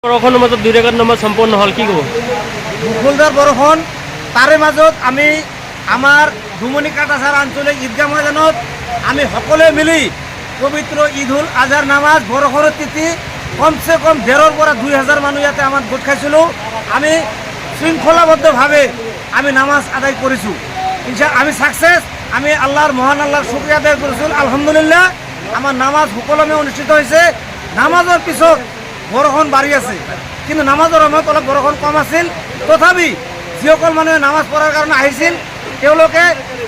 বৰষুণৰ মাজত 2 ৰেখাত নামাজ সম্পন্ন হল কি কব মুকুলদার বৰষুণ তাৰে মাজত আমি আমাৰ দুমনি কাটাচাৰ আঞ্চলিক ঈদগাহ ময়দানত আমি সকলোৱে মিলি পবিত্ৰ ঈদ-উল আজহাৰ নামাজ বৰষুণৰ তিথি কমসে কম 1,500 পৰা 2,000 মানুহ ইয়াতে আমাৰ গোট খাইছিলোঁ। আমি শৃংখলাবদ্ধভাৱে আমি নামাজ আদায় কৰিছোঁ। আমি সাকসেস, আমি আল্লাহৰ মহান আল্লাহৰ শুকৰিয়া আদায় কৰিছোঁ। আলহামদুলিল্লাহ আমাৰ নামাজ সুকলমে অনুষ্ঠিত হৈছে। নামাজৰ পিছত বৰষুণ বাঢ়ি আছে, কিন্তু নামাজৰ সময়ত অলপ বৰষুণ কম আছিল। তথাপি যিসকল মানুহে নামাজ পঢ়াৰ কাৰণে আহিছিল তেওঁলোকে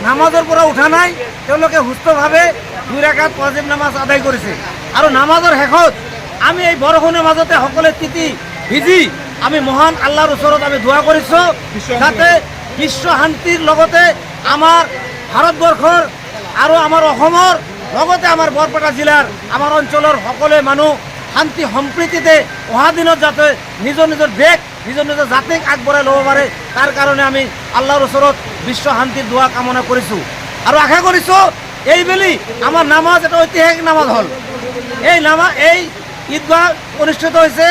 নামাজৰ পৰা উঠা নাই, তেওঁলোকে সুস্থভাৱে 2 ৰাকাত ওয়াজিব নামাজ আদায় কৰিছে। আৰু নামাজৰ শেষত আমি এই বৰষুণৰ মাজতে সকলোৱে তিতি ভিজি আমি মহান আল্লাহৰ ওচৰত আমি দোয়া কৰিছোঁ যাতে বিশ্ব শান্তিৰ লগতে আমাৰ ভাৰতবৰ্ষৰ আৰু আমাৰ অসমৰ লগতে আমাৰ বৰপেটা জিলাৰ আমাৰ অঞ্চলৰ সকলো মানুহ শান্তি সম্প্ৰীতিতে অহা দিনত যাতে নিজৰ নিজৰ দেশ নিজৰ নিজৰ জাতিক আগবঢ়াই ল'ব পাৰে তাৰ কাৰণে আমি আল্লাহৰ ওচৰত বিশ্ব শান্তিৰ দোয়া কামনা কৰিছোঁ। আৰু আশা কৰিছোঁ এইবেলি আমাৰ নামাজ এটা ঐতিহাসিক নামাজ হ'ল। এই ঈদগাহ অনুষ্ঠিত হৈছে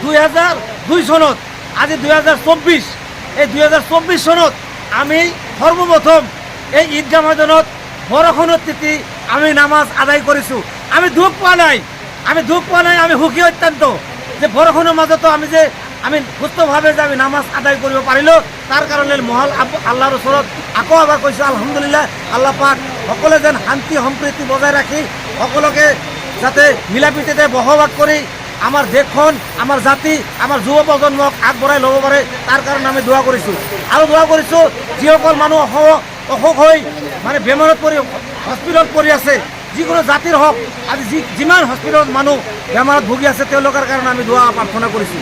2002 চনত, আজি 2024। এই 2024 চনত আমি সৰ্বপ্ৰথম এই ঈদগাহ ময়দানত বৰষুণৰ তিথি আমি নামাজ আদায় কৰিছোঁ। আমি দুখ পোৱা নাই, আমি সুখী অত্যন্ত যে বৰষুণৰ মাজতো আমি সুস্থভাৱে যে আমি নামাজ আদায় কৰিব পাৰিলোঁ। তাৰ কাৰণে মহান আল্লাহৰ ওচৰত আকৌ এবাৰ কৈছোঁ আলহামদুলিল্লাহ। আল্লাহ পাক সকলোৱে যেন শান্তি সম্প্ৰীতি বজাই ৰাখি সকলোকে যাতে মিলাপ্ৰীতিতে বসবাস কৰি আমাৰ দেশখন আমাৰ জাতি আমাৰ যুৱ প্ৰজন্মক আগবঢ়াই ল'ব পাৰে তাৰ কাৰণে আমি দোয়া কৰিছোঁ। আৰু দোয়া কৰিছোঁ যিসকল মানুহ অসুখ হৈ মানে বেমাৰত পৰি হস্পিটেলত পৰি আছে, যিকোনো জাতিৰ হওক, আজি যিমান হস্পিটেলত মানুহ বেমাৰত ভুগি আছে তেওঁলোকৰ কাৰণে আমি দোয়া প্ৰাৰ্থনা কৰিছোঁ।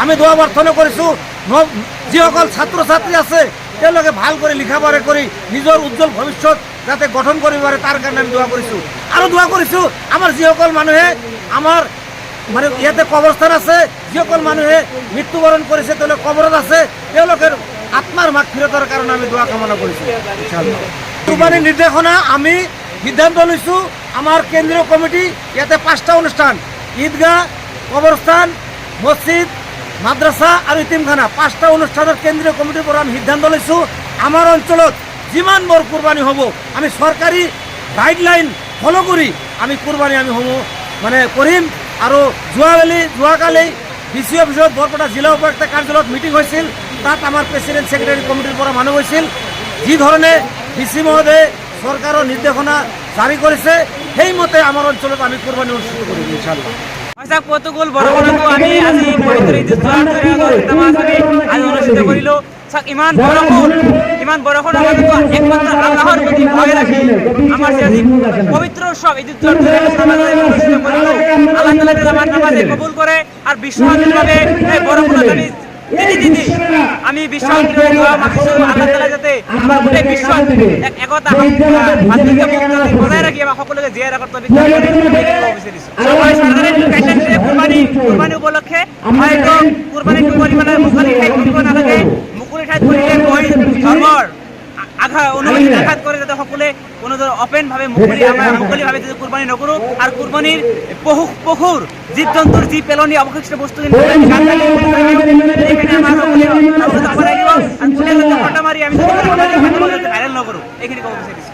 আমি দোয়া প্ৰাৰ্থনা কৰিছোঁ যিসকল ছাত্ৰ ছাত্ৰী আছে তেওঁলোকে ভাল কৰি লিখা পঢ়া কৰি নিজৰ উজ্জ্বল ভৱিষ্যত যাতে গঠন কৰিব পাৰে তাৰ কাৰণে আমি দোয়া কৰিছোঁ। আৰু দোয়া কৰিছোঁ আমাৰ যিসকল মানুহে আমাৰ মানে ইয়াতে কবৰস্থান আছে, যিসকল মানুহে মৃত্যুবৰণ কৰিছে তেওঁলোকে কবৰত আছে, তেওঁলোকৰ আত্মাৰ মাগফিৰতৰ কাৰণে আমি দোয়া কামনা কৰিছোঁ। কুৰবানীৰ নিৰ্দেশনা আমি সিদ্ধান্ত লৈছোঁ। আমাৰ কেন্দ্ৰীয় কমিটি ইয়াতে 5টা অনুষ্ঠান ঈদগাহ, কবৰস্থান, মছজিদ, মাদ্ৰাছা আৰু ইতিমখানা 5টা অনুষ্ঠানৰ কেন্দ্ৰীয় কমিটিৰ পৰা আমি সিদ্ধান্ত লৈছোঁ আমাৰ অঞ্চলত যিমানবোৰ কুৰবানী হ'ব আমি চৰকাৰী গাইডলাইন ফ'ল' কৰি আমি কুৰবানী আমি সমূহ মানে কৰিম। আৰু যোৱাকালি DC অফিচত বৰপেটা জিলা উপায়ুক্ত কাৰ্যালয়ত মিটিং হৈছিল, তাত আমাৰ প্ৰেচিডেণ্ট ছেক্ৰেটাৰী কমিটিৰ পৰা মানুহ হৈছিল। যি ধৰণে DC মহোদয়ে চৰকাৰৰ নিৰ্দেশনা জাৰি কৰিছে সেইমতে আমাৰ অঞ্চলত আমি কুৰবানী অনুষ্ঠিত কৰিম ইনশাআল্লাহ। কতগুলো বৰষুণতো আমি আজি পবিত্ৰ ঈদ আজি অনুষ্ঠিত কৰিলোঁ। ইমান বৰষুণৰ মাজতো একমাত্ৰ আল্লাহৰ প্ৰতি ভয় ৰাখি আমাৰ আজি পবিত্ৰ উৎসৱ ঈদ অনুষ্ঠিত কৰিলোঁ। আল্লাহ তাআলা আমাৰ নামাজে কবুল কৰে আৰু বিশ্বশান্তিৰ বাবে বৰষুণত আমি বিশ্বশান্তিৰ দোয়া মাগিছোঁ। আল্লাহ তাআলা যাতে আমাৰ গোটেই বিশ্বত একতা বজাই ৰাখি আমাৰ সকলোকে জীয়াই ৰখাৰ তৌফিক দান কৰে ক'ব বিচাৰিছোঁ। চৰকাৰে কুৰবানী উপলক্ষে হয়তো কুৰবানীটো পৰিমাণে মুকলি ঠাইত কৰিব নালাগে, মুকলি ঠাইত কৰিলে ধৰ্মৰ অনুমতি আঘাত কৰে যাতে সকলোৱে কোনো অপেনভাৱে মুকলিভাৱে যাতে কুৰবানী নকৰোঁ। আৰু কুৰবানীৰ পশুৰ জীৱ জন্তুৰ যি পেলনীয়া অৱশিষ্ট বস্তুখিনি ভাইৰেল নকৰোঁ এইখিনি ক'ব বিচাৰিছোঁ।